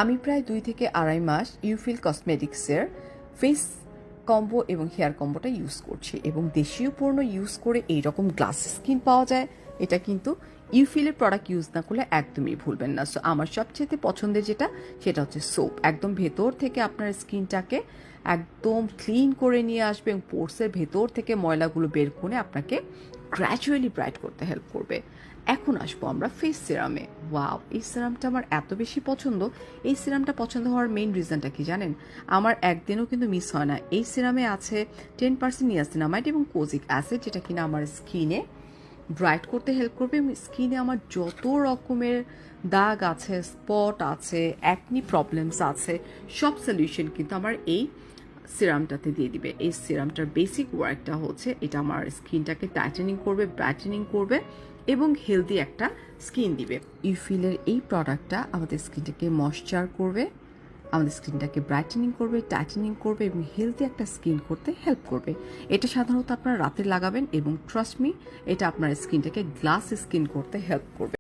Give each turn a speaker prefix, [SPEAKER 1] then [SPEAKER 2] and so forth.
[SPEAKER 1] আমি প্রায় 2 থেকে আড়াই মাস ইউফিল কসমেটিক্সের ফেস কম্বো এবং হেয়ার কম্বোটা ইউজ করছি এবং দেশীয় পণ্য ইউজ করে এইরকম গ্লাস স্কিন পাওয়া যায়, এটা কিন্তু ইউফিলের প্রোডাক্ট ইউজ না করলে একদমই ভুলবেন না। সো আমার সবচেয়ে পছন্দের যেটা সেটা হচ্ছে সোপ, একদম ভেতর থেকে আপনার স্কিনটাকে একদম ক্লিন করে নিয়ে আসবে এবং পোর্সের ভেতর থেকে ময়লাগুলো বের করে আপনাকে গ্র্যাজুয়ালি ব্রাইট করতে হেল্প করবে। এখন আসবো আমরা ফেস সিরামে। ওয়াও, এই সিরামটা আমার এত বেশি পছন্দ। এই সিরামটা পছন্দ হওয়ার মেইন রিজনটা কি জানেন? আমার একদিনও কিন্তু মিস হয় না। এই সিরামে আছে 10% নিয়াসিনামাইড এবং কোজিক অ্যাসিড, যেটা কিনা আমার স্কিনে ব্রাইট করতে হেল্প করবে এবং স্কিনে আমার যত রকমের দাগ আছে, স্পট আছে, অ্যাকনি প্রবলেমস আছে, সব সলিউশন কিন্তু আমার এই সিরামটাতে দিয়ে দিবে। এই সিরামটার বেসিক ওয়ার্কটা হচ্ছে এটা আমার স্কিনটাকে টাইটেনিং করবে, ব্রাইটেনিং করবে এবং হেলদি একটা স্কিন দিবে। ইউফিলের এই প্রোডাক্টটা আমাদের স্কিনটাকে ময়শ্চার করবে, আমাদের স্কিনটাকে ব্রাইটেনিং করবে, টাইটেনিং করবে এবং হেলদি একটা স্কিন করতে হেল্প করবে। এটা সাধারণত আপনারা রাতে লাগাবেন এবং ট্রাস্ট মি, এটা আপনার স্কিনটাকে গ্লাস স্কিন করতে হেল্প করবে।